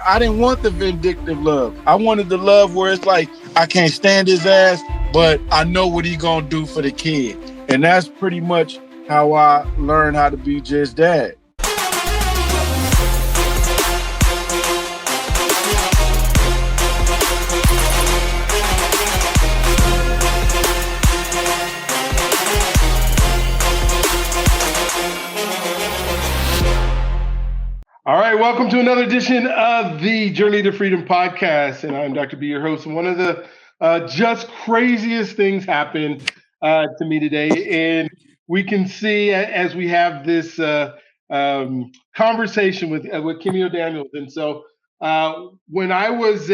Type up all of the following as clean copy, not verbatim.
I didn't want the vindictive love. I wanted the love where it's like, I can't stand his ass, but I know what he gonna do for the kid. And that's pretty much how I learned how to be just that. All right, welcome to another edition of the Journey to Freedom podcast, and I'm Dr. B, your host. And one of the just craziest things happened to me today, and we can see as we have this conversation with Kimeyo Daniels. And so, when I was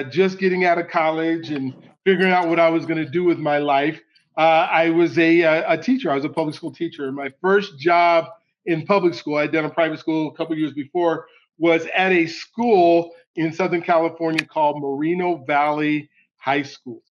just getting out of college and figuring out what I was going to do with my life, I was a teacher. I was a public school teacher. My first job in public school, I'd done a private school a couple of years before, was at a school in Southern California called Moreno Valley High School.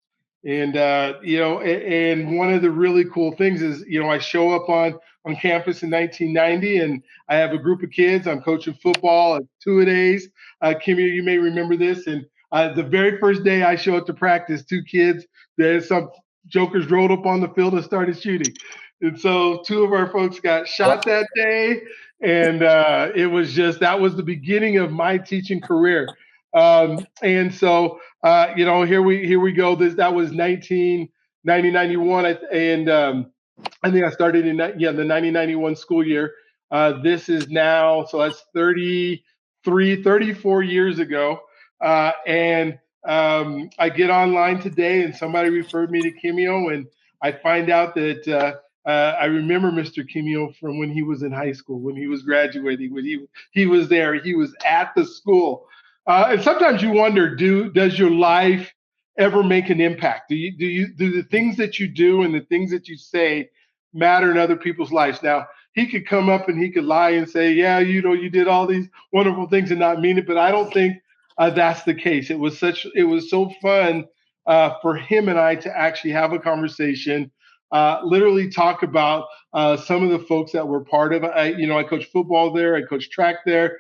And, and one of the really cool things is, I show up on campus in 1990 and I have a group of kids. I'm coaching football at two-a-days. Kimio, you may remember this. And the very first day I show up to practice, two kids, there's some jokers rolled up on the field and started shooting. And so two of our folks got shot that day. And it was that was the beginning of my teaching career. And so, here we go. That was 1991. And I think I started in the 1991 school year. This is now, so that's 34 years ago. And I get online today and somebody referred me to Kimio, and I find out that I remember Mr. Kimio from when he was in high school, when he was graduating, when he was there, he was at the school. And sometimes you wonder, does your life ever make an impact? Do the things that you do and the things that you say matter in other people's lives? Now, he could come up and he could lie and say, yeah, you did all these wonderful things and not mean it, but I don't think that's the case. It was so fun for him and I to actually have a conversation. Literally talk about some of the folks that were part of it. I coached football there. I coached track there.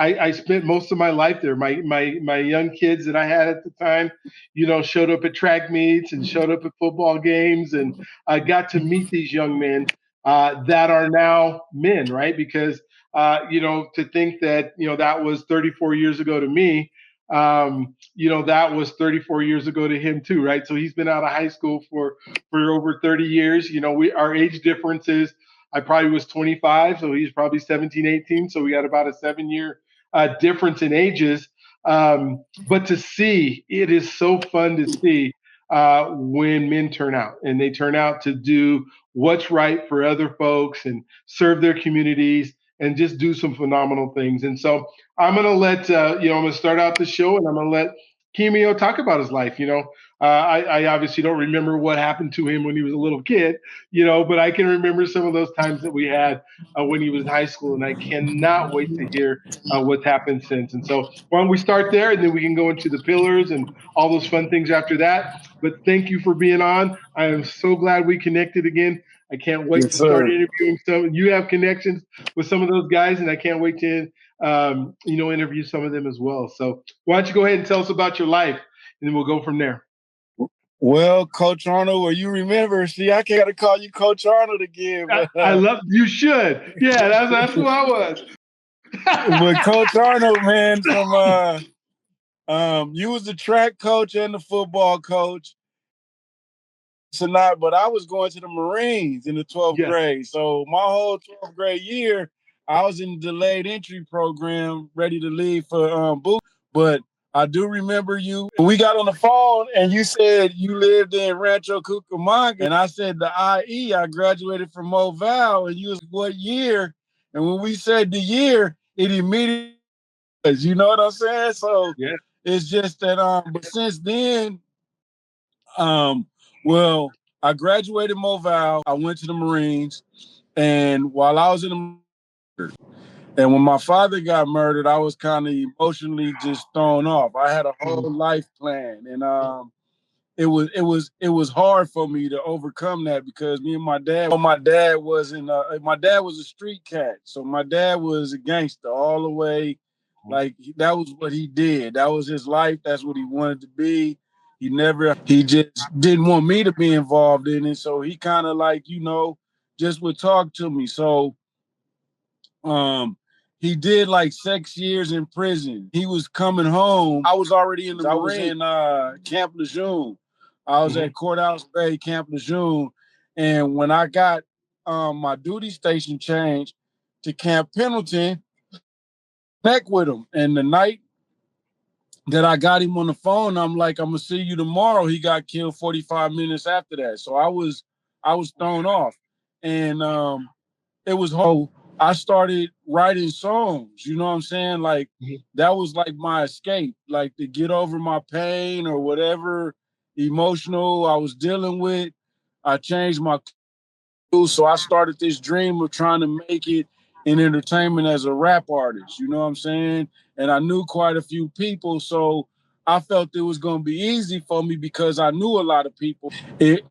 I spent most of my life there. My young kids that I had at the time, showed up at track meets and showed up at football games, and I got to meet these young men that are now men, right? Because to think that that was 34 years ago to me. That was 34 years ago to him too, right? So he's been out of high school for over 30 years. Our age difference is, I probably was 25, so he's probably 17, 18. So we got about a 7-year difference in ages. But to see, it is so fun to see when men turn out, and they turn out to do what's right for other folks and serve their communities and just do some phenomenal things. And so I'm going to let, I'm going to start out the show, and I'm going to let Kimio talk about his life. I obviously don't remember what happened to him when he was a little kid, but I can remember some of those times that we had when he was in high school, and I cannot wait to hear what's happened since. And so why don't we start there, and then we can go into the pillars and all those fun things after that. But thank you for being on. I am so glad we connected again. I can't wait to start interviewing some. You have connections with some of those guys, and I can't wait to, interview some of them as well. So why don't you go ahead and tell us about your life, and then we'll go from there. Well, Coach Arnold, well, you remember, see, I got to call you Coach Arnold again. But, I love, you should. Yeah, that's who I was. But Coach Arnold, man, you was the track coach and the football coach. But I was going to the Marines in the 12th grade. So my whole 12th grade year, I was in the delayed entry program, ready to leave for boot. But I do remember you. We got on the phone and you said you lived in Rancho Cucamonga. And I said the IE, I graduated from Moval. And you was what year? And when we said the year, it immediately was, you know what I'm saying? So it's just that, but since then, well, I graduated Moval. I went to the Marines, and while I was in the and when my father got murdered, I was kind of emotionally just thrown off. I had a whole life plan, it was hard for me to overcome that because me and my dad wasn't my dad was a street cat, so my dad was a gangster all the way. Like that was what he did. That was his life. That's what he wanted to be. He just didn't want me to be involved in it. So he kind of like, just would talk to me. So um he did like 6 years in prison. He was coming home. I was already in the Marines. I was in Camp Lejeune. I was at Courthouse Bay, Camp Lejeune. And when I got my duty station changed to Camp Pendleton, connect with him. And the night that I got him on the phone, I'm like, I'm gonna see you tomorrow. He got killed 45 minutes after that. So I was thrown off. And it was whole. I started writing songs, you know what I'm saying? Like that was like my escape, like to get over my pain or whatever emotional I was dealing with. I changed my clothes, so I started this dream of trying to make it in entertainment as a rap artist, you know what I'm saying? And I knew quite a few people, so I felt it was gonna be easy for me because I knew a lot of people. It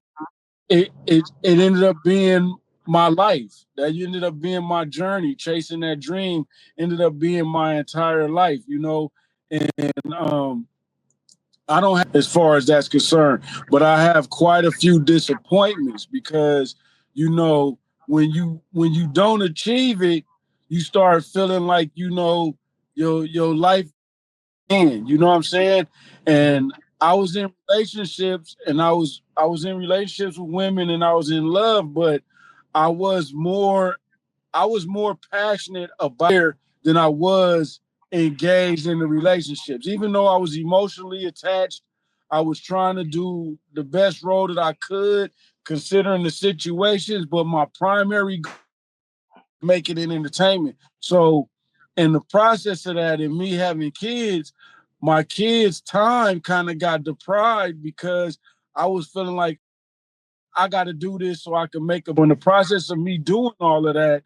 ended up being my life. That ended up being my journey. Chasing that dream ended up being my entire life, And I don't have as far as that's concerned, but I have quite a few disappointments because when you don't achieve it, you start feeling like your life end. You know what I'm saying? And I was in relationships, and I was in relationships with women, and I was in love, but I was more I was more passionate about it than I was engaged in the relationships. Even though I was emotionally attached, I was trying to do the best role that I could, considering the situations. But my primary goal was make it in entertainment. So, in the process of that, and me having kids, my kids' time kind of got deprived because I was feeling like I got to do this so I can make it. In the process of me doing all of that,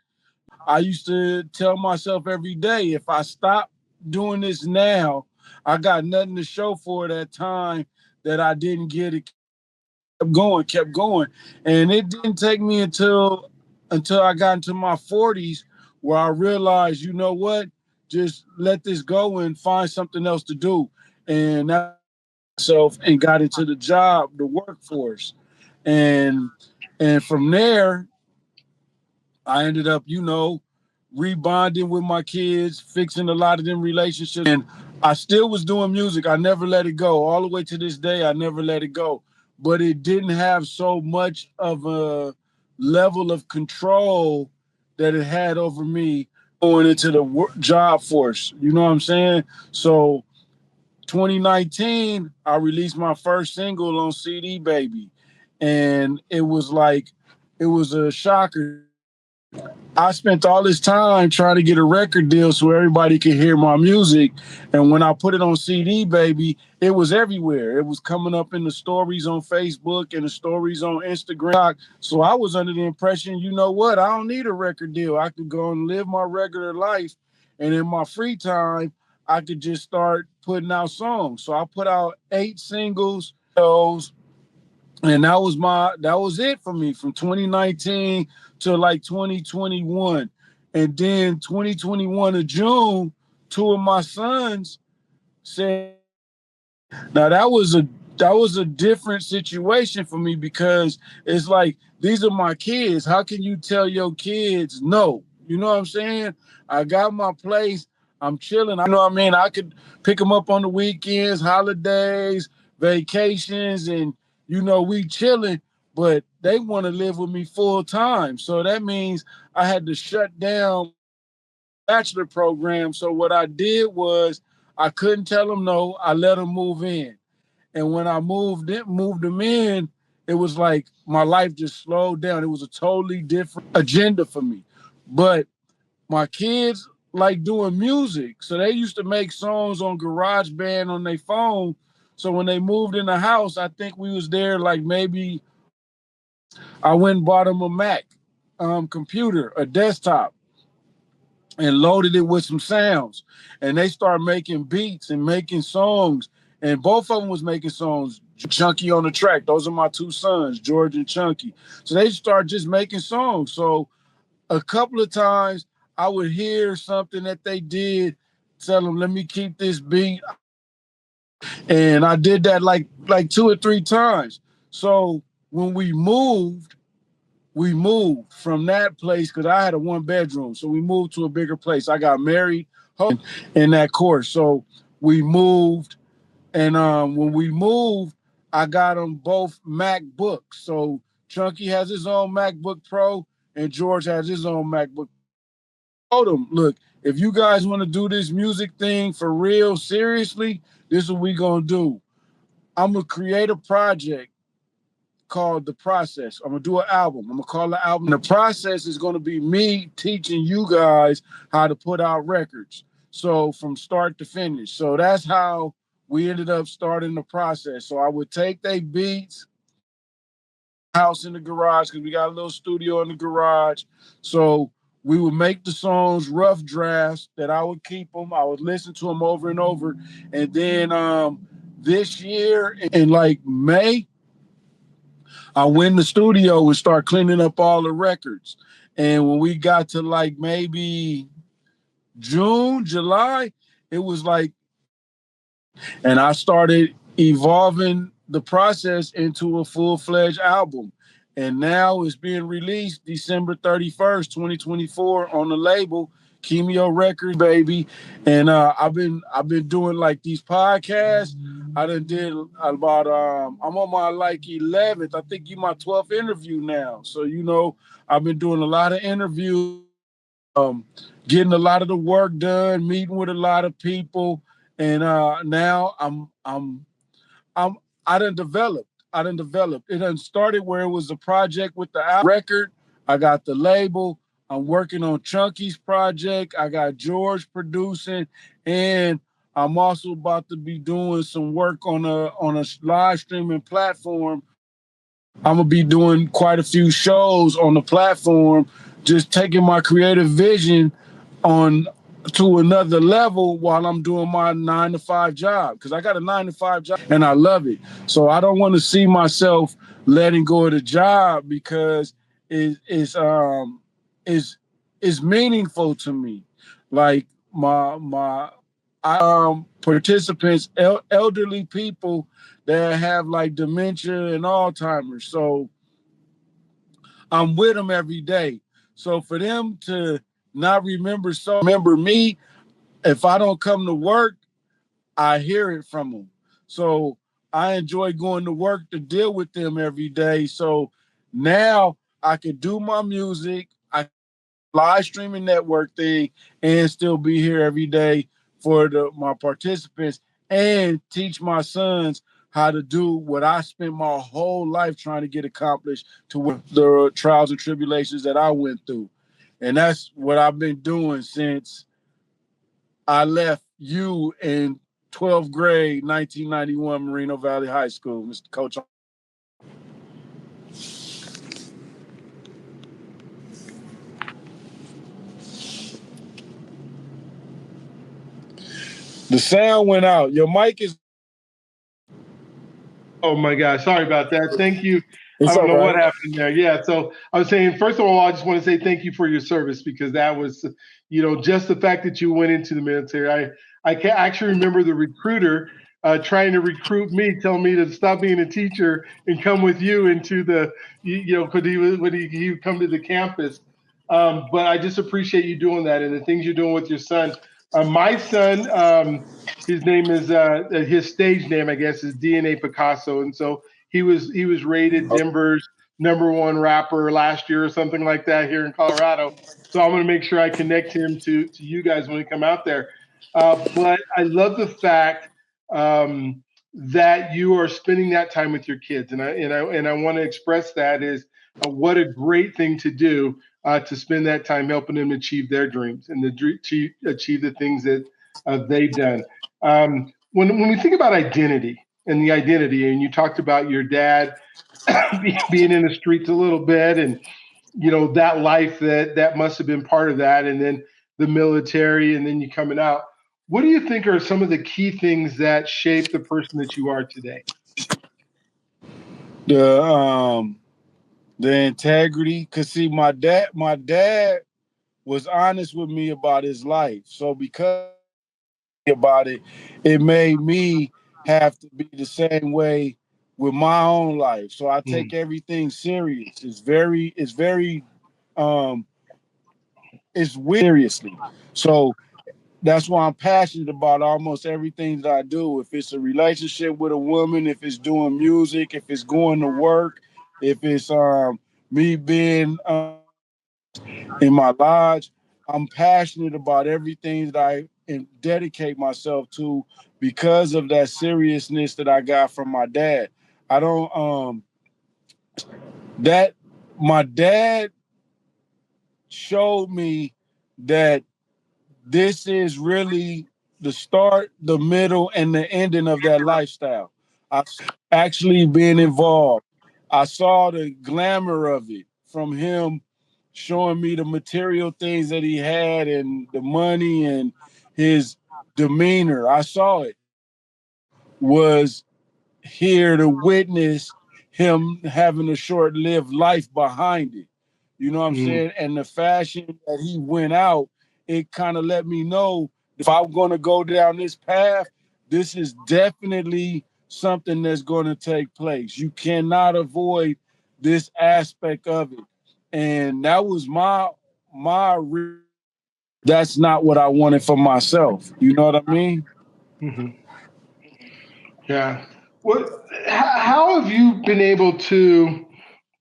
I used to tell myself every day, if I stop doing this now, I got nothing to show for that time that I didn't get it. Kept going. And it didn't take me until I got into my 40s where I realized, you know what? Just let this go and find something else to do. And that myself and got into the workforce. And and from there, I ended up, rebonding with my kids, fixing a lot of them relationships. And I still was doing music. I never let it go. All the way to this day, I never let it go. But it didn't have so much of a level of control that it had over me going into the job force. You know what I'm saying? So 2019, I released my first single on CD Baby. And it was a shocker. I spent all this time trying to get a record deal so everybody could hear my music. And when I put it on CD, baby, it was everywhere. It was coming up in the stories on Facebook and the stories on Instagram. So I was under the impression, you know what? I don't need a record deal. I could go and live my regular life. And in my free time, I could just start putting out songs. So I put out 8 singles. And that was it for me from 2019 to like 2021. And then 2021 of June, two of my sons said, now that was a different situation for me because it's like these are my kids. How can you tell your kids no? You know what I'm saying? I got my place. I'm chilling. You know what I mean? I could pick them up on the weekends, holidays, vacations, and we chilling. But they want to live with me full time. So that means I had to shut down bachelor program. So what I did was I couldn't tell them no. I let them move in. And when I moved them in, it was like my life just slowed down. It was a totally different agenda for me. But my kids like doing music. So they used to make songs on GarageBand on their phone. So when they moved in the house, I think we was there like maybe I went and bought them a Mac computer, a desktop, and loaded it with some sounds. And they started making beats and making songs. and both of them was making songs. Chunky on the track. Those are my two sons, George and Chunky. So they start just making songs. So a couple of times I would hear something that they did, tell them, let me keep this beat. And I did that like 2 or 3 times. So when we moved from that place because I had a 1 bedroom. So we moved to a bigger place. I got married in that course. So we moved. And when we moved, I got them both MacBooks. So Chunky has his own MacBook Pro and George has his own MacBook. I told them, look, if you guys want to do this music thing for real, seriously, this is what we going to do. I'm going to create a project called The Process. I'm going to do an album. I'm going to call the album. The Process is going to be me teaching you guys how to put out records. So from start to finish. So that's how we ended up starting The Process. So I would take their beats, house in the garage, because we got a little studio in the garage. So we would make the songs, rough drafts that I would keep them. I would listen to them over and over. And then this year in like May, I went in the studio and start cleaning up all the records. And when we got to like maybe June, July, it was like, and I started evolving The Process into a full-fledged album. And now it's being released December 31st, 2024 on the label Kimio Records, baby. And I've been doing like these podcasts. I done did about I'm on my like 11th. I think you my 12th interview now. So I've been doing a lot of interviews, getting a lot of the work done, meeting with a lot of people, and now I'm I done developed. It done started where it was a project with the record. I got the label. I'm working on Chunky's project. I got George producing, and I'm also about to be doing some work on a live streaming platform. I'm gonna be doing quite a few shows on the platform, just taking my creative vision on to another level while I'm doing my 9 to 5 job, because I got a 9 to 5 job and I love it. So I don't want to see myself letting go of the job because it's meaningful to me. Like my participants, elderly people that have like dementia and Alzheimer's. So I'm with them every day. So for them to not remember me, if I don't come to work, I hear it from them. So I enjoy going to work to deal with them every day. So now I can do my music, I live streaming network thing, and still be here every day for my participants and teach my sons how to do what I spent my whole life trying to get accomplished, to the trials and tribulations that I went through. And that's what I've been doing since I left you in 12th grade, 1991, Moreno Valley High School, Mr. Coach. The sound went out. Your mic is. Oh my gosh, sorry about that. Thank you. I It's don't all know what right. happened there. Yeah, so I was saying, first of all, I just want to say thank you for your service, because that was, just the fact that you went into the military. I can actually remember the recruiter trying to recruit me, telling me to stop being a teacher and come with you into the, because he would come to the campus. But I just appreciate you doing that and the things you're doing with your son. My son, his name is his stage name, I guess, is DNA Picasso, and so he was rated Denver's #1 rapper last year or something like that here in Colorado. So I'm going to make sure I connect him to you guys when we come out there. But I love the fact that you are spending that time with your kids, and I want to express that is what a great thing to do, to spend that time helping them achieve their dreams and achieve the things that they've done. When we think about identity and the identity, and you talked about your dad being in the streets a little bit, and that life that must have been part of that, and then the military, and then you coming out. What do you think are some of the key things that shape the person that you are today? The the integrity. Cause see, my dad was honest with me about his life. So because about it, it made me have to be the same way with my own life. So I Mm, take everything serious. It's very um it's weird seriously. So that's why I'm passionate about almost everything that I do. If it's a relationship with a woman, if it's doing music, if it's going to work, if it's me being in my lodge, I'm passionate about everything that I dedicate myself to because of that seriousness that I got from my dad. I don't that my dad showed me that this is really the start, the middle, and the ending of that lifestyle. I actually being involved. I saw the glamour of it from him showing me the material things that he had and the money and his demeanor. I saw it. Was here to witness him having a short-lived life behind it. You know what I'm mm, saying? And the fashion that he went out, it kind of let me know if I'm going to go down this path, this is definitely something that's going to take place. You cannot avoid this aspect of it. And that was my that's not what I wanted for myself. You know what I mean? mhm. Yeah. What? How have you been able to,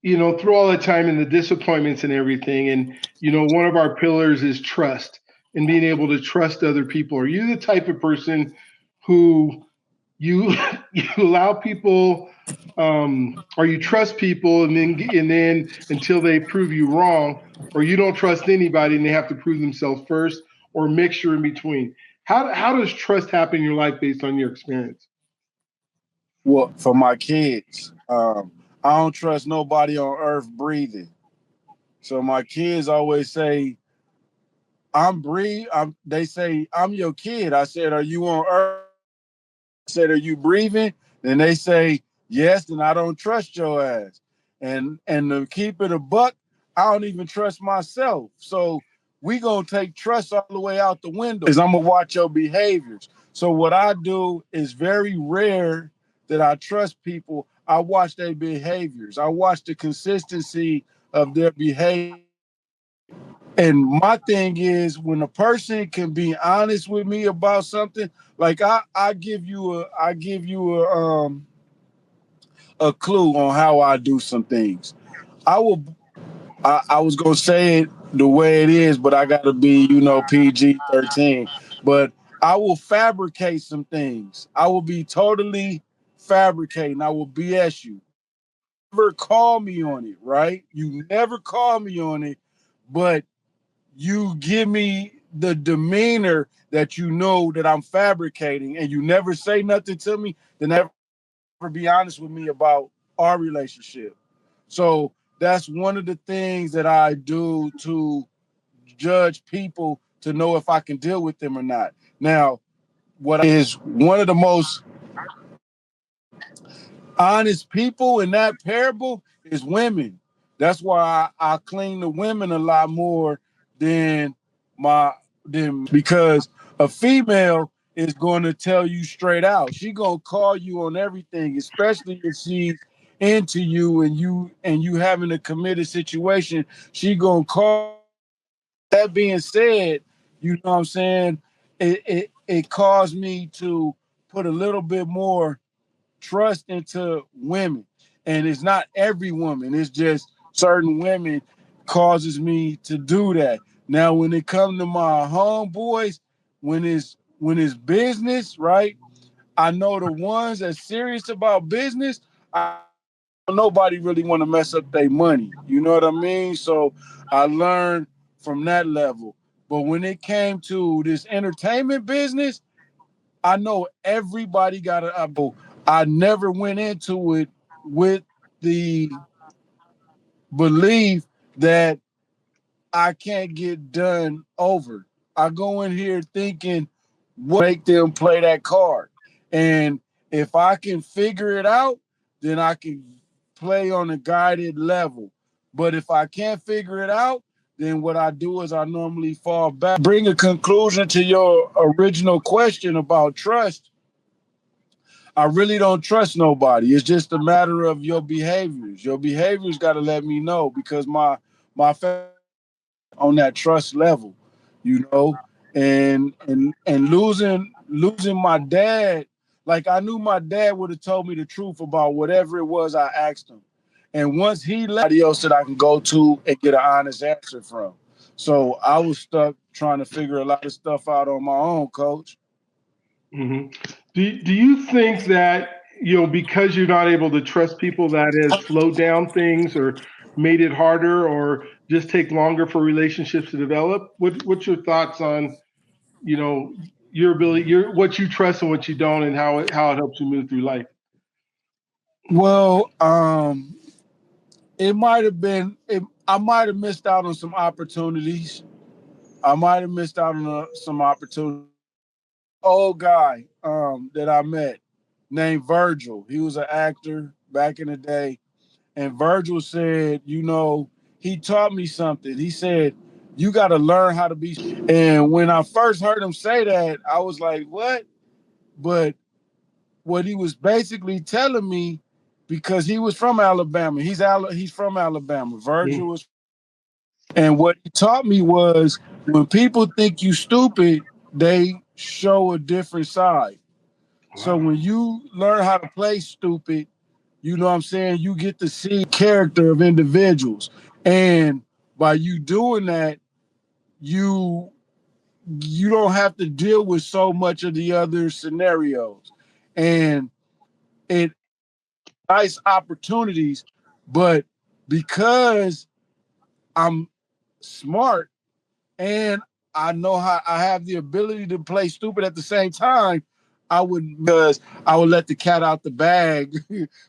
through all the time and the disappointments and everything, and one of our pillars is trust and being able to trust other people. Are you the type of person who you you allow people, or you trust people, and then until they prove you wrong, or you don't trust anybody and they have to prove themselves first, or mixture in between? How does trust happen in your life based on your experience? Well, for my kids, I don't trust nobody on earth breathing. So my kids always say, "I'm breathe." They say, "I'm your kid." I said, "Are you on earth?" I said, "Are you breathing?" And they say, "Yes." And I don't trust your ass. And to keep it a buck, I don't even trust myself. So we gonna take trust all the way out the window. Is I'm gonna watch your behaviors. So what I do is very rare that I trust people. I watch their behaviors. I watch the consistency of their behavior. And my thing is when a person can be honest with me about something, like I give you a clue on how I do some things. I will I was gonna say it the way it is, but I gotta be, PG-13. But I will fabricate some things. I will be totally fabricating. I will BS you. Never call me on it, right? You never call me on it, but you give me the demeanor that you know that I'm fabricating and you never say nothing to me, then never be honest with me about our relationship. So that's one of the things that I do to judge people to know if I can deal with them or not. Now, what is one of the most honest people in that parable is women. That's why I clean the women a lot more than my because a female is going to tell you straight out. She gonna call you on everything, especially if she's into you and you having a committed situation. She gonna call. That being said, you know what I'm saying. It caused me to put a little bit more trust into women. And it's not every woman, it's just certain women causes me to do that. Now, when it comes to my homeboys, when it's business, right? I know the ones that's serious about business, nobody really want to mess up their money. You know what I mean? So I learned from that level. But when it came to this entertainment business, I know everybody got a. I never went into it with the belief that I can't get done over. I go in here thinking, make them play that card. And if I can figure it out, then I can play on a guided level. But if I can't figure it out, then what I do is I normally fall back. Bring a conclusion to your original question about trust. I really don't trust nobody. It's just a matter of your behaviors. Your behaviors got to let me know because my on that trust level, you know, and losing my dad. Like I knew my dad would have told me the truth about whatever it was I asked him, and once he left, nobody else that I can go to and get an honest answer from. So I was stuck trying to figure a lot of stuff out on my own, Coach. Hmm. Do you think that, because you're not able to trust people, that has slowed down things or made it harder or just take longer for relationships to develop? What's your thoughts on, you know, your ability, what you trust and what you don't, and how it helps you move through life? Well, it might have been. I might have missed out on some opportunities. I might have missed out on some opportunities. Old guy that I met named Virgil. He was an actor back in the day. And Virgil said, he taught me something. He said, you got to learn how to be. And when I first heard him say that, I was like, what? But what he was basically telling me, because he was from Alabama, he's from Alabama. Virgil Mm-hmm. was, and what he taught me was when people think you stupid, they show a different side. So Wow. when you learn how to play stupid, you know what I'm saying, you get to see character of individuals. And by you doing that, you you don't have to deal with so much of the other scenarios. And it nice opportunities, but because I'm smart and I know how I have the ability to play stupid at the same time. I would let the cat out the bag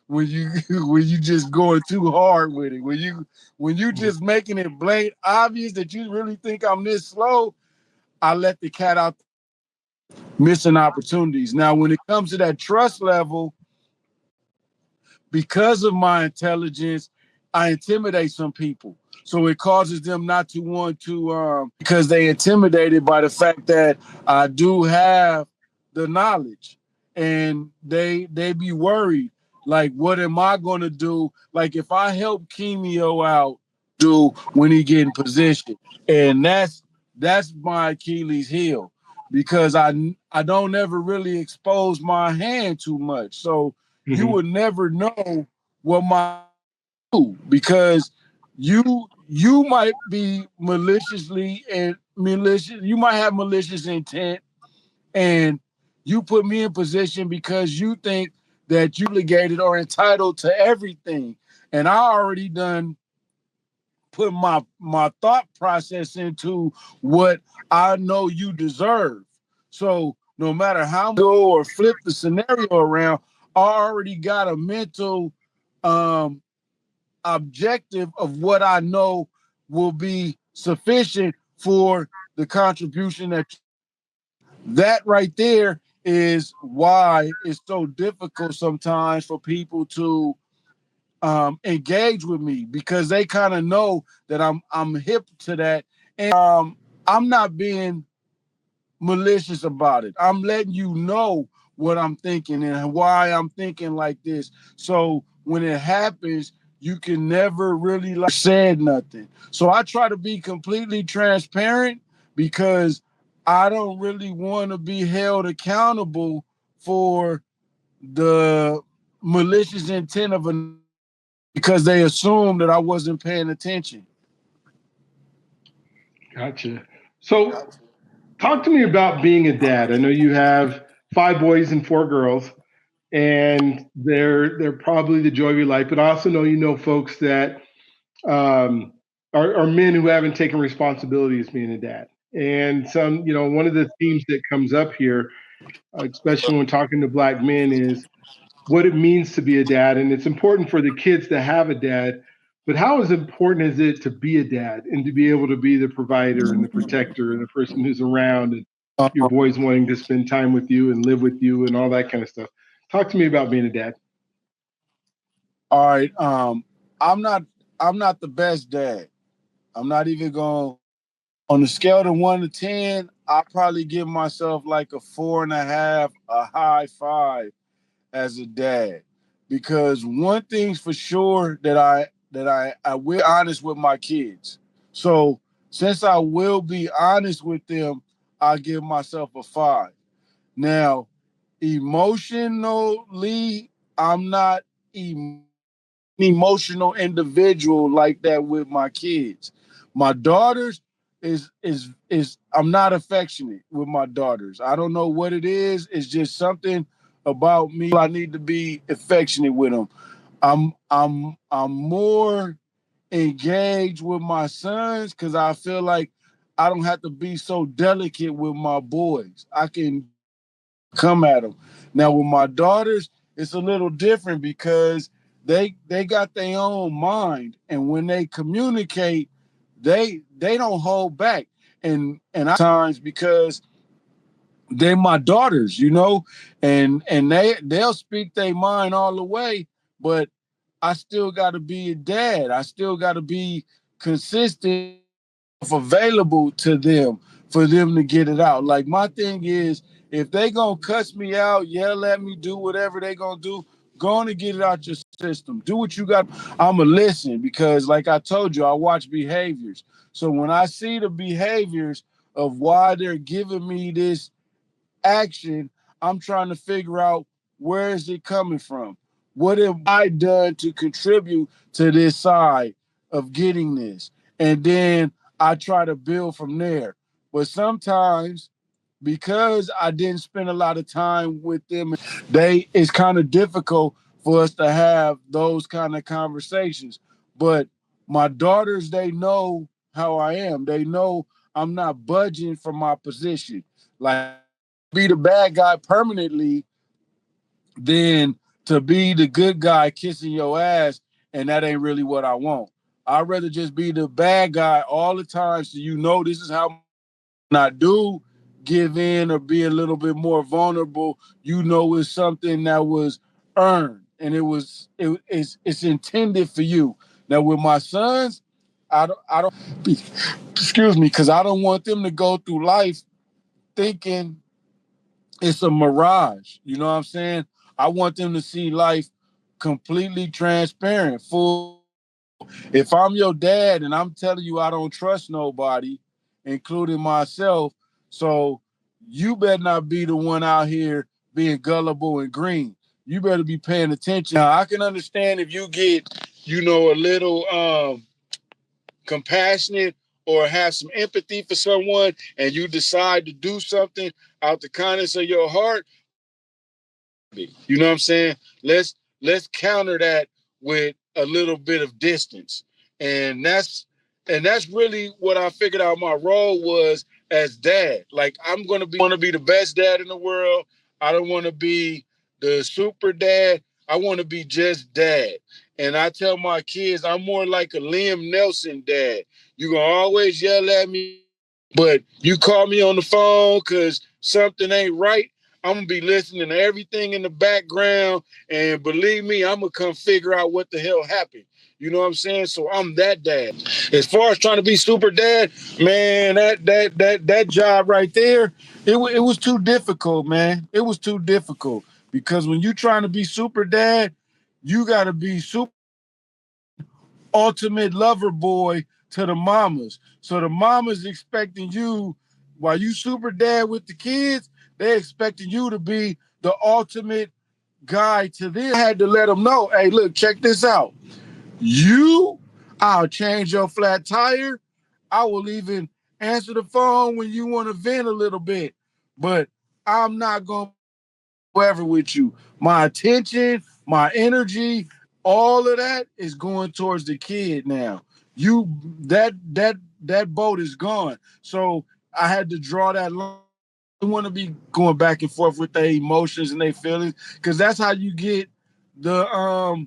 when you when you just going too hard with it. When you just making it blatant obvious that you really think I'm this slow, I let the cat out, missing opportunities. Now when it comes to that trust level, because of my intelligence, I intimidate some people. So it causes them not to want to, because they intimidated by the fact that I do have the knowledge, and they be worried. Like, what am I going to do? Like, if I help Kimio out, do when he get in position, and that's my Achilles heel, because I don't ever really expose my hand too much. So you Mm-hmm. would never know what my do, because you might be maliciously and malicious. You might have malicious intent, and you put me in position because you think that you obligated or entitled to everything, and I already done put my thought process into what I know you deserve. So no matter how go or flip the scenario around, I already got a mental um, objective of what I know will be sufficient for the contribution that right there is why it's so difficult sometimes for people to engage with me, because they kind of know that I'm hip to that, and I'm not being malicious about it. I'm letting you know what I'm thinking and why I'm thinking like this. So when it happens, you can never really like said nothing. So I try to be completely transparent because I don't really want to be held accountable for the malicious intent of a, because they assumed that I wasn't paying attention. Gotcha. So talk to me about being a dad. I know you have 5 boys and 4 girls, and they're probably the joy of your life. But I also know folks that um, are men who haven't taken responsibility as being a dad. And some, one of the themes that comes up here, especially when talking to Black men, is what it means to be a dad. And it's important for the kids to have a dad, but how is important is it to be a dad and to be able to be the provider and the protector and the person who's around? your boys wanting to spend time with you and live with you and all that kind of stuff. Talk to me about being a dad. All right. I'm not I'm not the best dad. I'm not even going on the scale of 1 to 10. I probably give myself like a 4.5, a high 5 as a dad, because one thing's for sure that I will be honest with my kids. So since I will be honest with them, I give myself a 5. Now, emotionally, I'm not emotional individual like that with my kids. My daughters is I'm not affectionate with my daughters. I don't know what it is. It's just something about me. I need to be affectionate with them. I'm more engaged with my sons because I feel like I don't have to be so delicate with my boys. I can come at them. Now with my daughters, it's a little different because they got their own mind, and when they communicate, they don't hold back. And I times because they're my daughters, and they'll speak their mind all the way, but I still got to be a dad. I still got to be consistent, available to them for them to get it out. Like my thing is, if they gonna cuss me out, yell at me, do whatever they gonna do, go on and get it out your system. Do what you got. I'ma listen because, like I told you, I watch behaviors. So when I see the behaviors of why they're giving me this action, I'm trying to figure out where is it coming from? What have I done to contribute to this side of getting this? And then I try to build from there. But sometimes because I didn't spend a lot of time with them, it's kind of difficult for us to have those kind of conversations. But my daughters, they know how I am. They know I'm not budging from my position. Like be the bad guy permanently than to be the good guy kissing your ass, and that ain't really what I want. I'd rather just be the bad guy all the time so this is how I do give in or be a little bit more vulnerable. It's something that was earned and it's intended for you. Now with my sons, I don't excuse me, because I don't want them to go through life thinking it's a mirage. You know what I'm saying? I want them to see life completely transparent, full. If I'm your dad and I'm telling you I don't trust nobody, including myself, so you better not be the one out here being gullible and green. You better be paying attention. Now, I can understand if you get, a little compassionate or have some empathy for someone and you decide to do something out the kindness of your heart. You know what I'm saying? Let's counter that with a little bit of distance. And that's really what I figured out my role was as dad. Like I'm gonna want to be the best dad in the world. I don't want to be the super dad. I want to be just dad. And I tell my kids I'm more like a Liam Nelson dad. You're gonna always yell at me, but you call me on the phone because something ain't right. I'm gonna be listening to everything in the background, and believe me, I'm gonna come figure out what the hell happened. You know what I'm saying? So I'm that dad. As far as trying to be super dad, man, that job right there, it was too difficult, man. It was too difficult because when you're trying to be super dad, you got to be super ultimate lover boy to the mamas. So the mamas expecting you, while you super dad with the kids, they expecting you to be the ultimate guy to them. I had to let them know, hey, look, check this out. I'll change your flat tire. I will even answer the phone when you want to vent a little bit. But I'm not going to whoever with you. My attention, my energy, all of that is going towards the kid now. You that boat is gone. So I had to draw that line. I want to be going back and forth with their emotions and their feelings because that's how you get the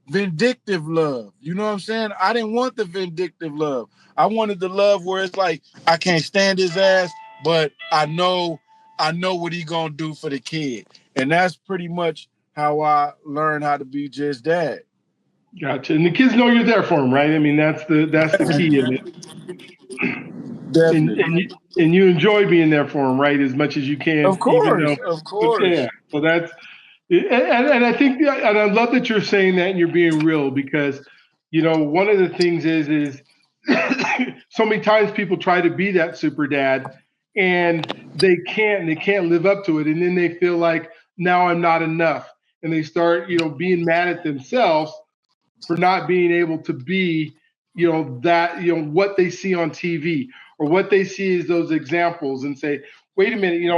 vindictive love. You know what I'm saying? I didn't want the vindictive love. I wanted the love where it's like I can't stand his ass, but I know I know what he gonna do for the kid. And that's pretty much how I learned how to be just that. Gotcha. And the kids know you're there for them, right? I mean, that's the key in it. And Definitely. and you, and you enjoy being there for them, right? As much as you can, Of even though, course, of yeah. course. So that's and I think and I love that you're saying that and you're being real because one of the things is so many times people try to be that super dad and they can't live up to it and then they feel like now I'm not enough and they start being mad at themselves for not being able to be, that, what they see on TV or what they see as those examples and say, wait a minute,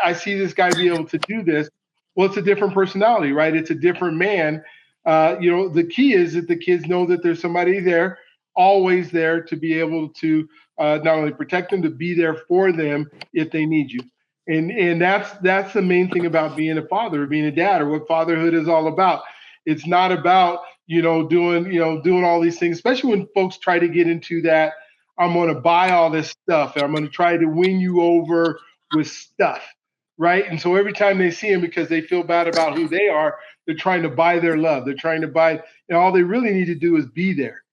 I see this guy be able to do this. Well, it's a different personality, right? It's a different man. The key is that the kids know that there's somebody there, always there to be able to not only protect them, to be there for them if they need you. And that's the main thing about being a father, or being a dad, or what fatherhood is all about. It's not about doing all these things, especially when folks try to get into that. I'm going to buy all this stuff and I'm going to try to win you over with stuff, right? And so every time they see him, because they feel bad about who they are, they're trying to buy their love. They're trying to buy, and all they really need to do is be there.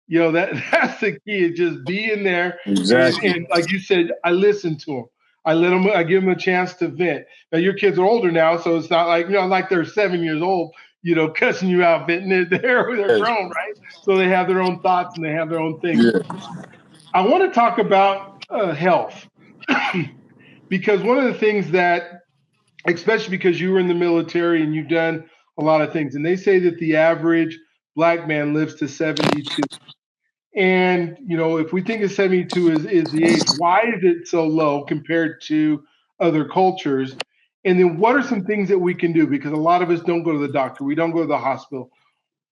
That's the key, is just being there. Exactly. And like you said, I listen to them. I give them a chance to vent. Now your kids are older now, so it's not like like they're 7 years old, cussing you out, venting. They're Yes. grown, right? So they have their own thoughts and they have their own things. Yeah. I want to talk about health because one of the things that, especially because you were in the military and you've done a lot of things, and they say that the average black man lives to 72. And if we think of 72 is the age, why is it so low compared to other cultures? And then what are some things that we can do? Because a lot of us don't go to the doctor, we don't go to the hospital.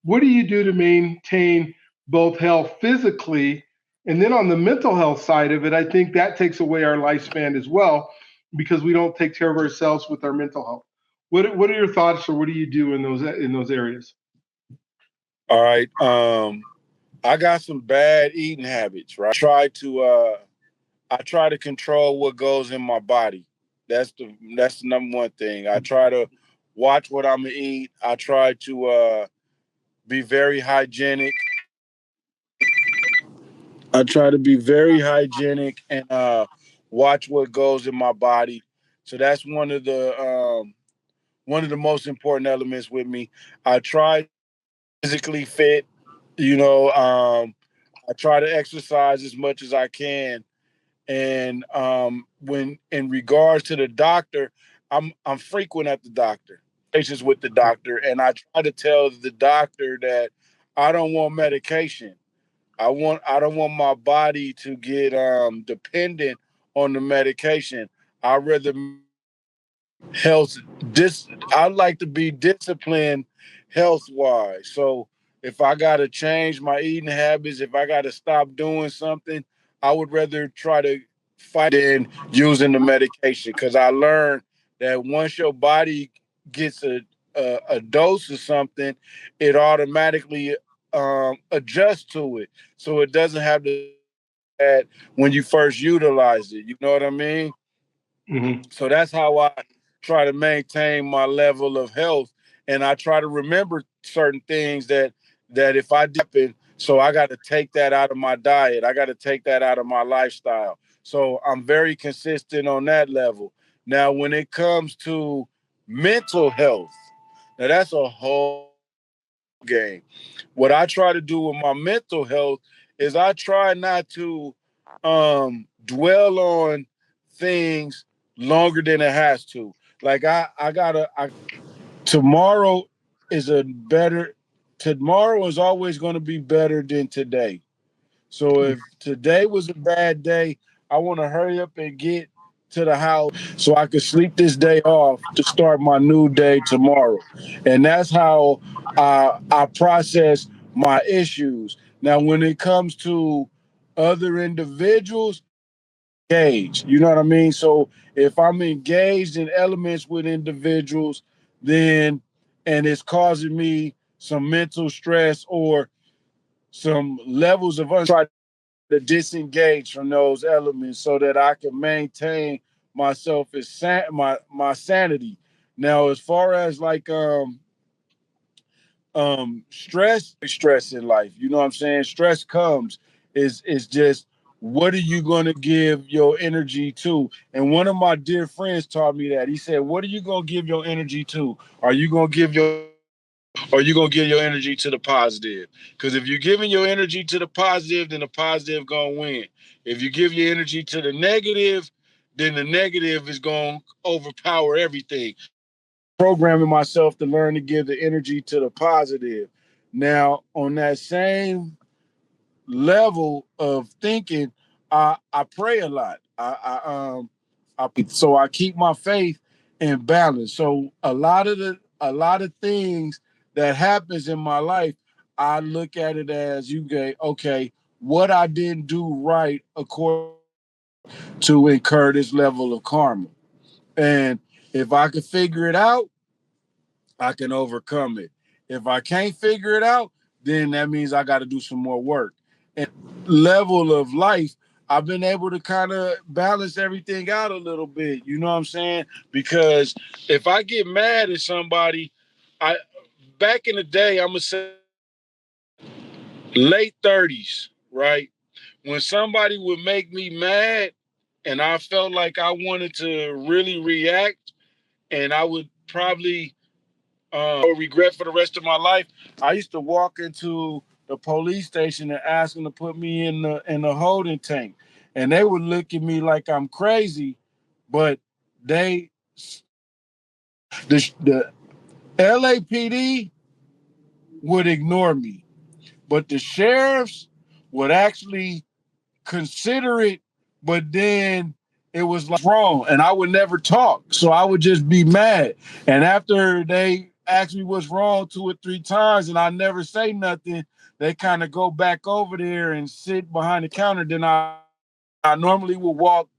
What do you do to maintain both health physically? And then on the mental health side of it, I think that takes away our lifespan as well, because we don't take care of ourselves with our mental health. What are your thoughts, or what do you do in those areas? All right. I got some bad eating habits, right? I try to control what goes in my body. That's the number one thing. I try to watch what I'm gonna eat. I try to be very hygienic. I try to be very hygienic and watch what goes in my body. So that's one of the most important elements with me. I try physically fit. You know, I try to exercise as much as I can. And when in regards to the doctor, I'm frequent at the doctor, patients with the doctor, and I try to tell the doctor that I don't want medication. I don't want my body to get dependent on the medication. I rather health dis I like to be disciplined health wise. So if I gotta change my eating habits, if I gotta stop doing something, I would rather try to fight than using the medication, because I learned that once your body gets a dose of something, it automatically adjusts to it. So it doesn't have to that when you first utilize it. You know what I mean? Mm-hmm. So that's how I try to maintain my level of health, and I try to remember certain things that if I dip in, so I got to take that out of my diet. I got to take that out of my lifestyle. So I'm very consistent on that level. Now, when it comes to mental health, now that's a whole game. What I try to do with my mental health is I try not to dwell on things longer than it has to. Like tomorrow is a better tomorrow is always going to be better than today. So if today was a bad day, I want to hurry up and get to the house so I could sleep this day off to start my new day tomorrow. And that's how I process my issues. Now, when it comes to other individuals, engaged, you know what I mean? So if I'm engaged in elements with individuals, then and it's causing me some mental stress or some levels of uncertainty, to disengage from those elements so that I can maintain myself is my sanity. Now, as far as like stress in life, you know what I'm saying? Stress comes is just what are you going to give your energy to? And one of my dear friends taught me that. He said, "What are you going to give your energy to? Are you going to give your or you gonna give your energy to the positive? Because if you're giving your energy to the positive, then the positive gonna win. If you give your energy to the negative, then the negative is gonna overpower everything. Programming myself to learn to give the energy to the positive. Now, on that same level of thinking, I pray a lot. So I keep my faith in balance. So a lot of things that happens in my life, I look at it as you get okay, what I didn't do right according to incur this level of karma. And if I can figure it out, I can overcome it. If I can't figure it out, then that means I got to do some more work. And level of life, I've been able to kind of balance everything out a little bit. You know what I'm saying? Because if I get mad at somebody, I back in the day, I'm gonna say late 30s, right? When somebody would make me mad and I felt like I wanted to really react, and I would probably regret for the rest of my life. I used to walk into the police station and ask them to put me in the holding tank, and they would look at me like I'm crazy, but they the LAPD would ignore me, but the sheriffs would actually consider it, but then it was like wrong, and I would never talk, so I would just be mad. And after they asked me what's wrong 2 or 3 times, and I never say nothing, they kind of go back over there and sit behind the counter. Then I normally would walk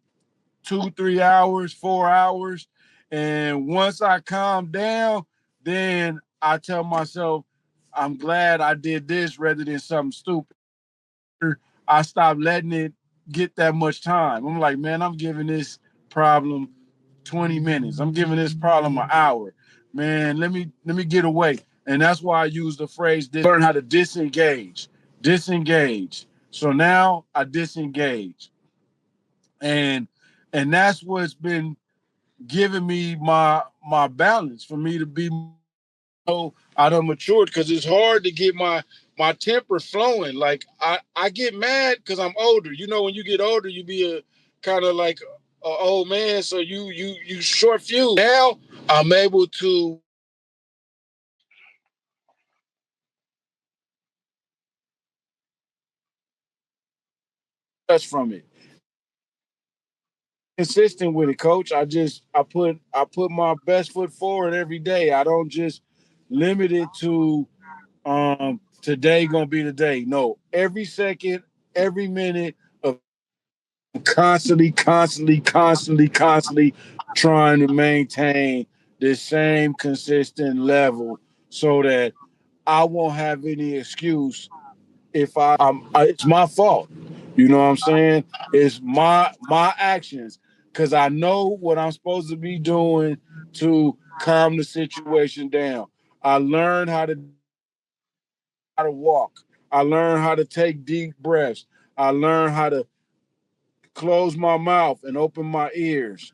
2 3 hours, 4 hours, and once I calm down, then I tell myself I'm glad I did this rather than something stupid. I stopped letting it get that much time. I'm like, man, I'm giving this problem 20 minutes. I'm giving this problem an hour. Man, let me get away. And that's why I use the phrase learn how to disengage. Disengage. So now I disengage. And that's what's been giving me my balance for me to be I done matured because it's hard to get my temper flowing. Like I get mad because I'm older. You know, when you get older, you be a kind of like a old man, so you short fuse. Now I'm able to touch from it. Consistent with it, coach. I put my best foot forward every day. I don't just limit it to today gonna be the day. No, every second, every minute of constantly trying to maintain this same consistent level so that I won't have any excuse if it's my fault. You know what I'm saying? It's my actions because I know what I'm supposed to be doing to calm the situation down. I learned how to walk. I learned how to take deep breaths. I learned how to close my mouth and open my ears.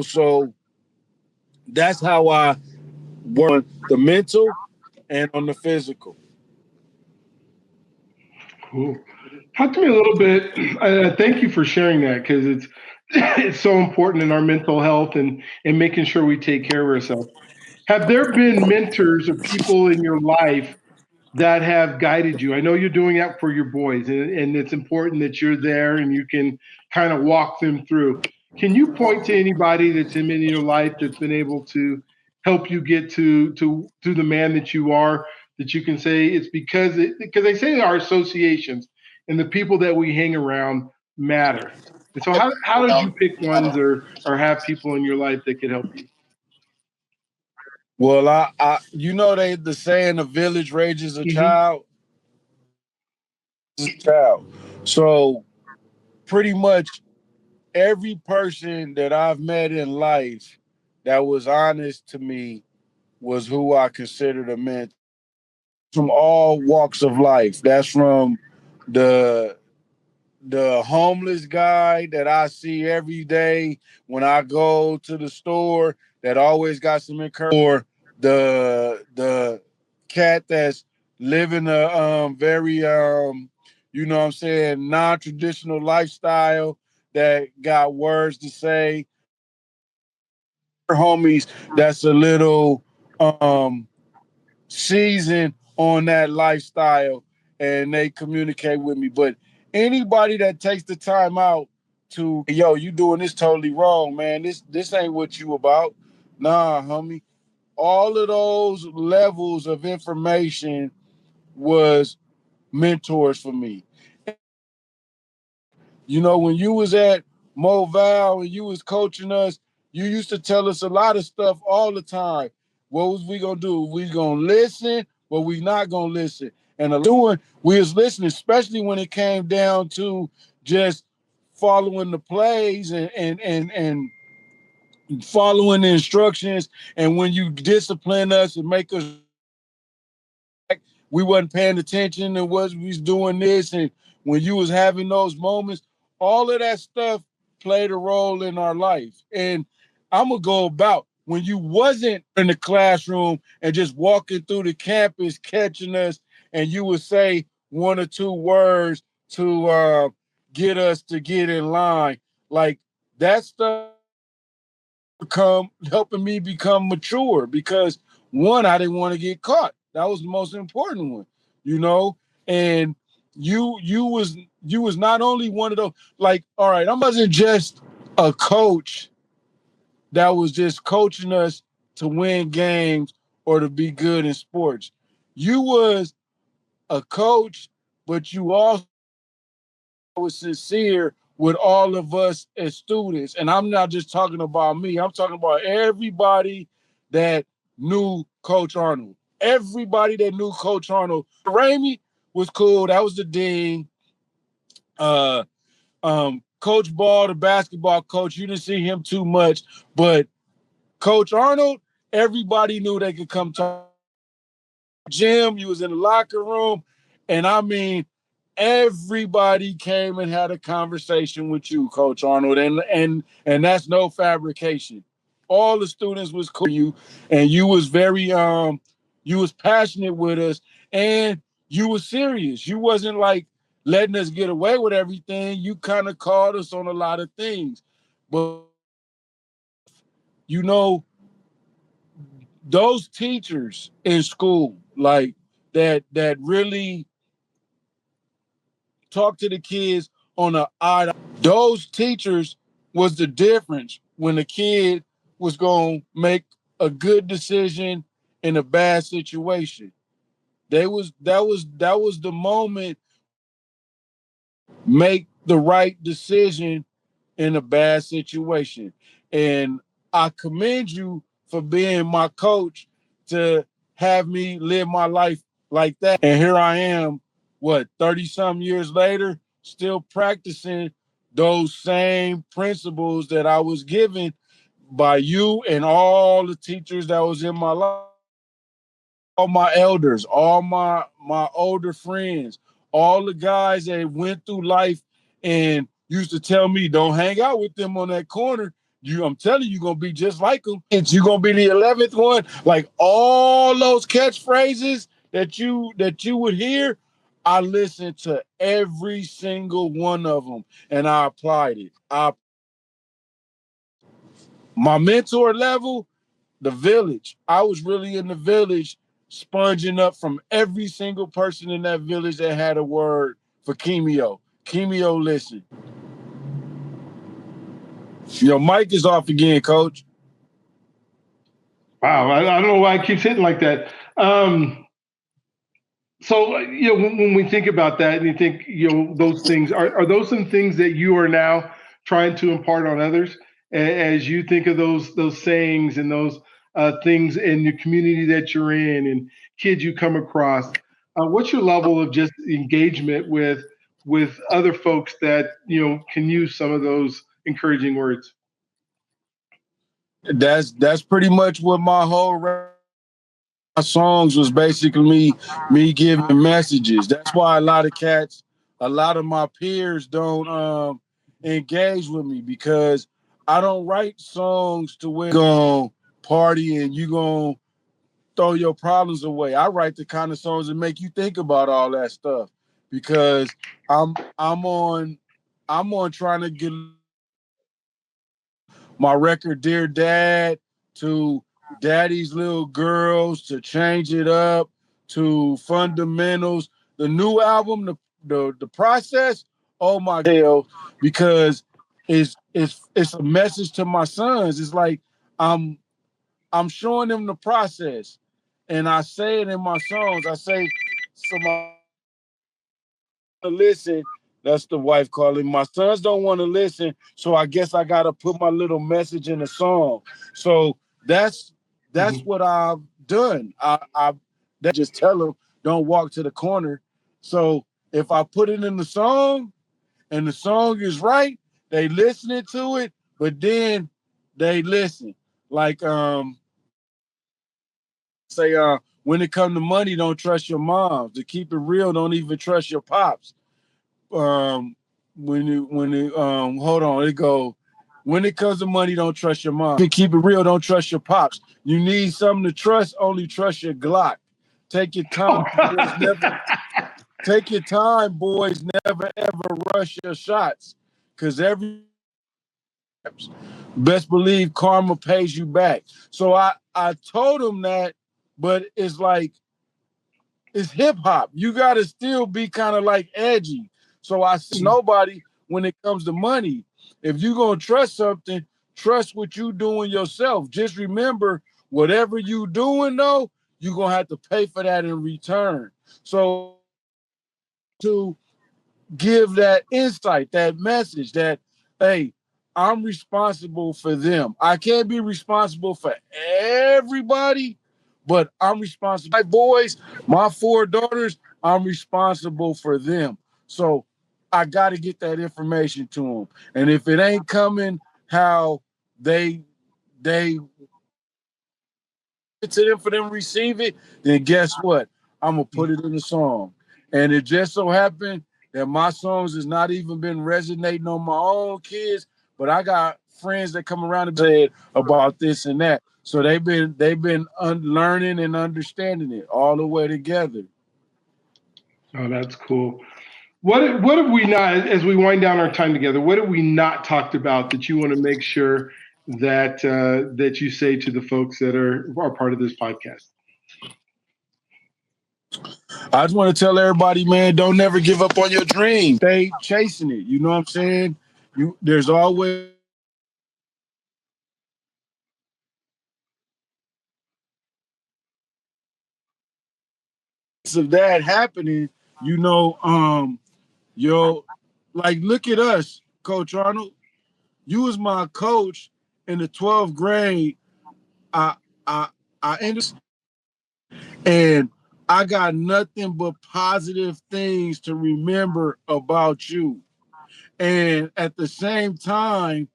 So that's how I work on the mental and on the physical. Cool. Talk to me a little bit. Thank you for sharing that because it's it's so important in our mental health and making sure we take care of ourselves. Have there been mentors or people in your life that have guided you? I know you're doing that for your boys, and it's important that you're there and you can kind of walk them through. Can you point to anybody that's in your life that's been able to help you get to the man that you are? That you can say it's because they say our associations and the people that we hang around matter. And so, how did you pick ones or have people in your life that could help you? Well, I they the saying the village rages a Hmm. child. So pretty much every person that I've met in life that was honest to me was who I considered a mentor from all walks of life. That's from the homeless guy that I see every day when I go to the store that always got some encouragement, or the cat that's living a very you know what I'm saying, non-traditional lifestyle that got words to say. Homies that's a little um seasoned on that lifestyle and they communicate with me. But anybody that takes the time out to, yo, you doing this totally wrong, man. This ain't what you about. Nah, homie. All of those levels of information was mentors for me. You know, when you was at Moval and you was coaching us, you used to tell us a lot of stuff all the time. What was we gonna do? We gonna listen, but we not gonna listen. And doing, we was listening, especially when it came down to just following the plays and following the instructions. And when you discipline us and make us, we wasn't paying attention and was we was doing this, and when you was having those moments, all of that stuff played a role in our life. And I'm gonna go about when you wasn't in the classroom and just walking through the campus catching us, and you would say one or two words to get us to get in line, like that stuff become helping me become mature because one, I didn't want to get caught. That was the most important one, you know. And you was not only one of those, like, all right, I wasn't just a coach that was just coaching us to win games or to be good in sports. You was a coach, but you also was sincere with all of us as students. And I'm not just talking about me, I'm talking about everybody that knew Coach Arnold. Everybody that knew Coach Arnold. Ramey was cool. That was the dean. Coach Ball, the basketball coach, you didn't see him too much. But Coach Arnold, everybody knew they could come talk. Gym, you was in the locker room. And I mean, everybody came and had a conversation with you, Coach Arnold, and that's no fabrication. All the students was cool with you, and you was very you was passionate with us, and you was serious. You wasn't like letting us get away with everything. You kind of called us on a lot of things, but you know those teachers in school like that really talk to the kids on a eye. Those teachers was the difference when the kid was going to make a good decision in a bad situation. That was the moment make the right decision in a bad situation. And I commend you for being my coach to have me live my life like that. And here I am, what, 30 some years later, still practicing those same principles that I was given by you and all the teachers that was in my life, all my elders, all my older friends, all the guys that went through life and used to tell me, don't hang out with them on that corner. I'm telling you, you're gonna be just like them. You're gonna be the 11th one. Like all those catchphrases that you would hear, I listened to every single one of them and I applied it. My mentor level, the village. I was really in the village, sponging up from every single person in that village that had a word for Kimio. Kimio, listen. Your mic is off again, coach. Wow, I don't know why it keeps hitting like that. So when we think about that, and you think those things are those some things that you are now trying to impart on others as you think of those sayings and those things in the community that you're in and kids you come across. What's your level of just engagement with other folks that can use some of those encouraging words? That's pretty much what my my songs was basically me giving messages. That's why a lot of my peers don't engage with me, because I don't write songs to where you gonna party and you gonna throw your problems away. I write the kind of songs that make you think about all that stuff, because I'm on trying to get my record Dear Dad to Daddy's Little Girls to Change It Up to Fundamentals. The new album, the process, oh my hell, because it's a message to my sons. It's like I'm showing them the process. And I say it in my songs. I say, so my listen. That's the wife calling. My sons don't want to listen, so I guess I gotta put my little message in the song. So that's what I've done. I that just tell them don't walk to the corner. So if I put it in the song and the song is right, they listening to it, but then they listen. Like say when it come to money, don't trust your mom. To keep it real, don't even trust your pops. Hold on, it go, when it comes to money, don't trust your mom. To keep it real, don't trust your pops. You need something to trust, only trust your Glock. Take your time, boys. Take your time, boys. Never ever rush your shots, because every best believe karma pays you back. So I told him that, but it's like, it's hip hop. You got to still be kind of like edgy. So I see nobody when it comes to money. If you're going to trust something, trust what you doing yourself. Just remember, whatever you doing though, you're going to have to pay for that in return. So to give that insight, that message that, hey, I'm responsible for them. I can't be responsible for everybody, but I'm responsible. My boys, my 4 daughters, I'm responsible for them. So I got to get that information to them. And if it ain't coming how they to them for them to receive it, then guess what? I'm gonna put it in the song. And it just so happened that my songs has not even been resonating on my own kids, but I got friends that come around and say about this and that. So they've been learning and understanding it all the way together. Oh, that's cool. What have we not, as we wind down our time together, what have we not talked about that you want to make sure that that you say to the folks that are part of this podcast? I just want to tell everybody, man, don't never give up on your dream. Stay chasing it. You know what I'm saying? There's always of that happening, you know, yo, like look at us, Coach Arnold. You was my coach in the 12th grade. I I I ended, and I got nothing but positive things to remember about you. And at the same time,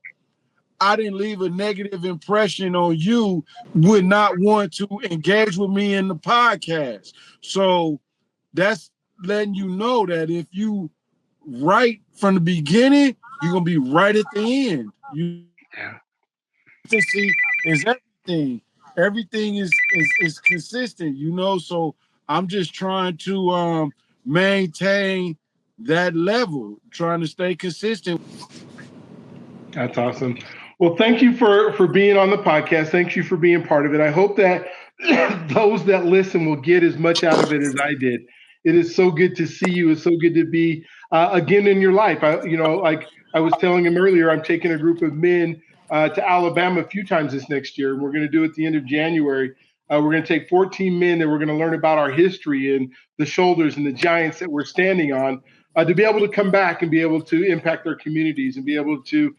I didn't leave a negative impression on you, would not want to engage with me in the podcast. So that's letting you know that if you right from the beginning, you're gonna be right at the end. You consistency is everything. Everything is consistent, you know. So I'm just trying to maintain that level, trying to stay consistent. That's awesome. Well, thank you for being on the podcast. Thank you for being part of it. I hope that those that listen will get as much out of it as I did. It is so good to see you. It's so good to be again in your life. Like I was telling him earlier, I'm taking a group of men to Alabama a few times this next year, and we're going to do it at the end of January. We're going to take 14 men and we're going to learn about our history and the shoulders and the giants that we're standing on, to be able to come back and be able to impact their communities and be able to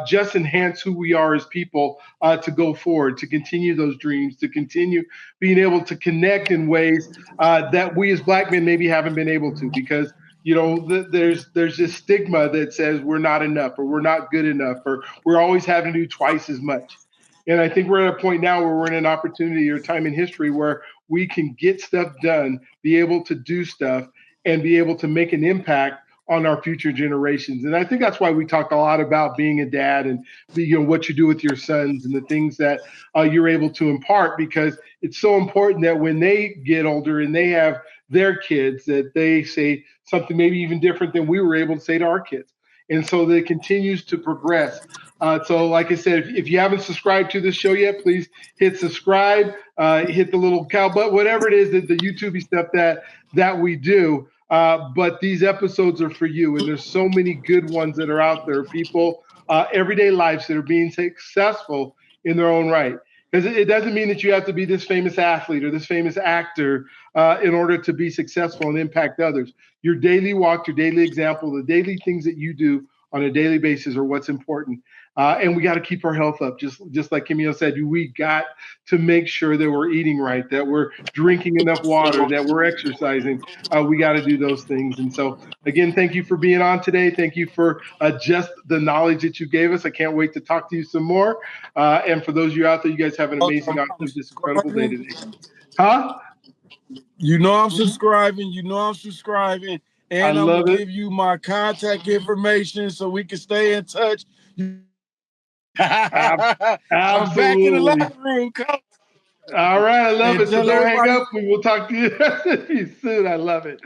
just enhance who we are as people, to go forward, to continue those dreams, to continue being able to connect in ways that we as Black men maybe haven't been able to. Because there's this stigma that says we're not enough, or we're not good enough, or we're always having to do twice as much. And I think we're at a point now where we're in an opportunity or time in history where we can get stuff done, be able to do stuff, and be able to make an impact on our future generations. And I think that's why we talk a lot about being a dad, and what you do with your sons and the things that you're able to impart, because it's so important that when they get older and they have their kids, that they say something maybe even different than we were able to say to our kids. And so that it continues to progress. So like I said, if you haven't subscribed to this show yet, please hit subscribe, hit the little cow butt, whatever it is, the YouTube stuff that we do. But these episodes are for you, and there's so many good ones that are out there. People, everyday lives that are being successful in their own right. Because it doesn't mean that you have to be this famous athlete or this famous actor in order to be successful and impact others. Your daily walk, your daily example, the daily things that you do on a daily basis are what's important. And we got to keep our health up. Just like Kimeyo said, we got to make sure that we're eating right, that we're drinking enough water, that we're exercising. We got to do those things. And so, again, thank you for being on today. Thank you for just the knowledge that you gave us. I can't wait to talk to you some more. And for those of you out there, you guys have an amazing, awesome, just incredible day today. Huh? I'm subscribing. I'm subscribing. And I'm going to give you my contact information so we can stay in touch. Absolutely. I'm back in the locker room, coach. All right, I love it. So don't hang up. We will talk to you soon. I love it.